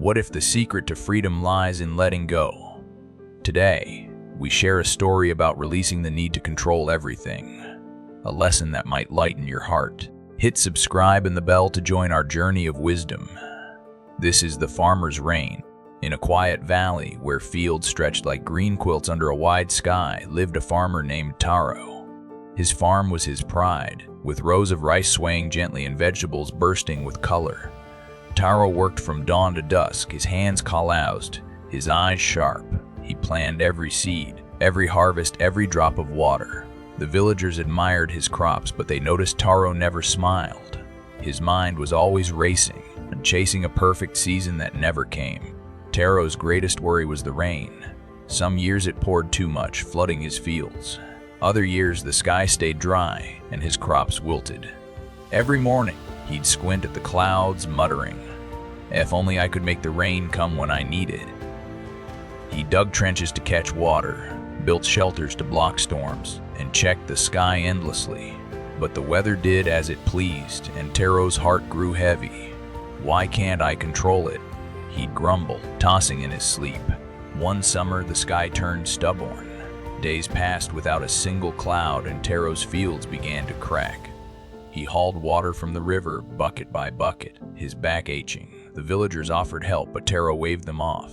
What if the secret to freedom lies in letting go? Today, we share a story about releasing the need to control everything. A lesson that might lighten your heart. Hit subscribe and the bell to join our journey of wisdom. This is the Farmer's Reign. In a quiet valley where fields stretched like green quilts under a wide sky lived a farmer named Taro. His farm was his pride, with rows of rice swaying gently and vegetables bursting with color. Taro worked from dawn to dusk, his hands calloused, his eyes sharp. He planned every seed, every harvest, every drop of water. The villagers admired his crops, but they noticed Taro never smiled. His mind was always racing and chasing a perfect season that never came. Taro's greatest worry was the rain. Some years it poured too much, flooding his fields. Other years the sky stayed dry and his crops wilted. Every morning he'd squint at the clouds, muttering, "If only I could make the rain come when I need it." He dug trenches to catch water, built shelters to block storms, and checked the sky endlessly. But the weather did as it pleased, and Taro's heart grew heavy. "Why can't I control it?" he'd grumble, tossing in his sleep. One summer the sky turned stubborn. Days passed without a single cloud, and Taro's fields began to crack. He hauled water from the river, bucket by bucket, his back aching. The villagers offered help, but Taro waved them off.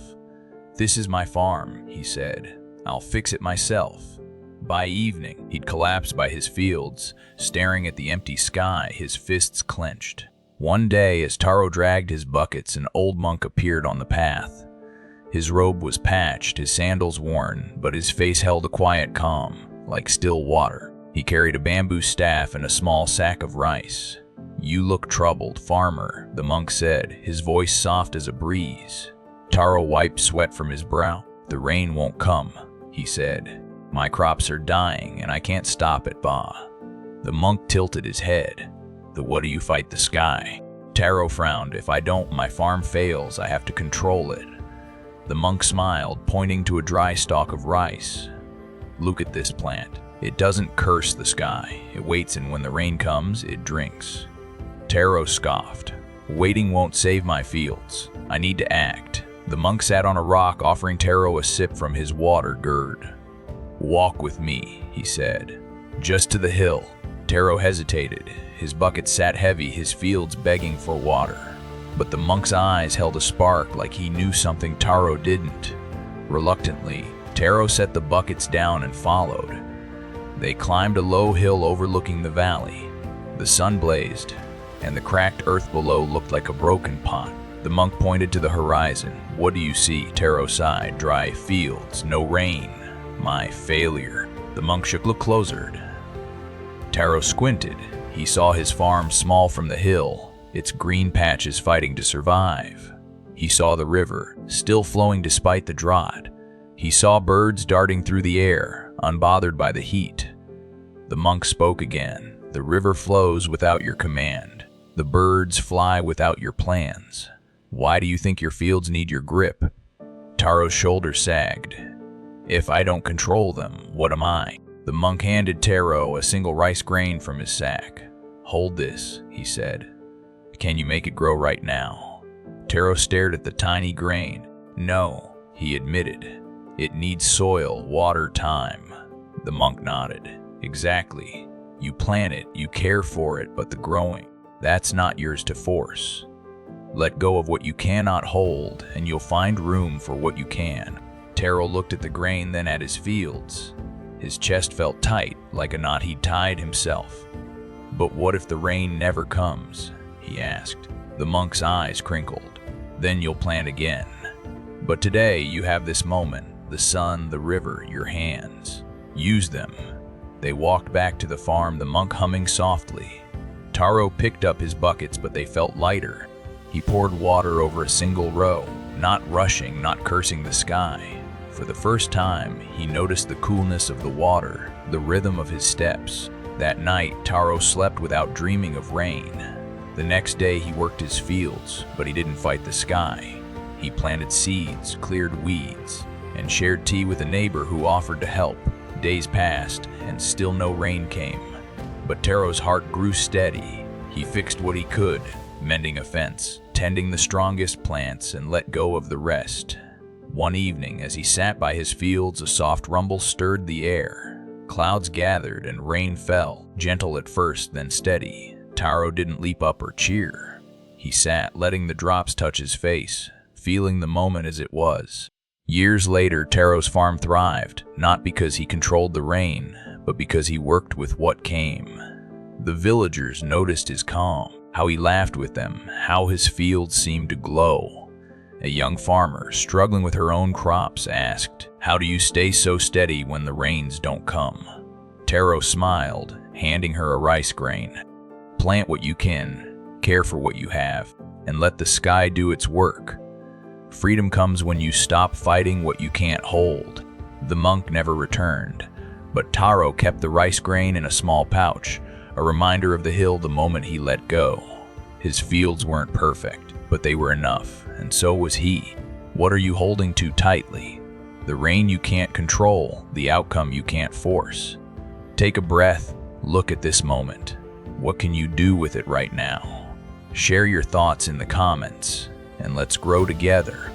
"This is my farm," he said. "I'll fix it myself." By evening, he'd collapsed by his fields, staring at the empty sky, his fists clenched. One day, as Taro dragged his buckets, an old monk appeared on the path. His robe was patched, his sandals worn, but his face held a quiet calm, like still water. He carried a bamboo staff and a small sack of rice. "You look troubled, farmer," the monk said, his voice soft as a breeze. Taro wiped sweat from his brow. "The rain won't come," he said. "My crops are dying, and I can't stop it, Ba." The monk tilted his head. "What do you fight the sky?" Taro frowned. "If I don't, my farm fails. I have to control it." The monk smiled, pointing to a dry stalk of rice. "Look at this plant. It doesn't curse the sky. It waits, and when the rain comes, it drinks." Taro scoffed. "Waiting won't save my fields. I need to act." The monk sat on a rock, offering Taro a sip from his water gourd. "Walk with me," he said. "Just to the hill." Taro hesitated. His bucket sat heavy, his fields begging for water. But the monk's eyes held a spark, like he knew something Taro didn't. Reluctantly, Taro set the buckets down and followed. They climbed a low hill overlooking the valley. The sun blazed, and the cracked earth below looked like a broken pot. The monk pointed to the horizon. "What do you see?" Taro sighed. "Dry fields, no rain. My failure." The monk shook. "Look closer." Taro squinted. He saw his farm small from the hill, its green patches fighting to survive. He saw the river, still flowing despite the drought. He saw birds darting through the air, unbothered by the heat. The monk spoke again. "The river flows without your command. The birds fly without your plans. Why do you think your fields need your grip?" Taro's shoulders sagged. "If I don't control them, what am I?" The monk handed Taro a single rice grain from his sack. "Hold this," he said. "Can you make it grow right now?" Taro stared at the tiny grain. "No," he admitted. "It needs soil, water, time." The monk nodded. "Exactly. You plant it, you care for it, but the growing, that's not yours to force. Let go of what you cannot hold, and you'll find room for what you can." Taro looked at the grain, then at his fields. His chest felt tight, like a knot he'd tied himself. "But what if the rain never comes?" he asked. The monk's eyes crinkled. "Then you'll plant again. But today you have this moment, the sun, the river, your hands. Use them." They walked back to the farm, the monk humming softly. Taro picked up his buckets, but they felt lighter. He poured water over a single row, not rushing, not cursing the sky. For the first time, he noticed the coolness of the water, the rhythm of his steps. That night, Taro slept without dreaming of rain. The next day, he worked his fields, but he didn't fight the sky. He planted seeds, cleared weeds, and shared tea with a neighbor who offered to help. Days passed, and still no rain came. But Taro's heart grew steady. He fixed what he could, mending a fence, tending the strongest plants and let go of the rest. One evening, as he sat by his fields, a soft rumble stirred the air. Clouds gathered and rain fell, gentle at first, then steady. Taro didn't leap up or cheer. He sat, letting the drops touch his face, feeling the moment as it was. Years later, Taro's farm thrived, not because he controlled the rain, but because he worked with what came. The villagers noticed his calm, how he laughed with them, how his fields seemed to glow. A young farmer, struggling with her own crops, asked, "How do you stay so steady when the rains don't come?" Taro smiled, handing her a rice grain. "Plant what you can, care for what you have, and let the sky do its work. Freedom comes when you stop fighting what you can't hold." The monk never returned, but Taro kept the rice grain in a small pouch, a reminder of the hill the moment he let go. His fields weren't perfect, but they were enough, and so was he. What are you holding too tightly? The rain you can't control, the outcome you can't force. Take a breath, look at this moment. What can you do with it right now? Share your thoughts in the comments, and let's grow together.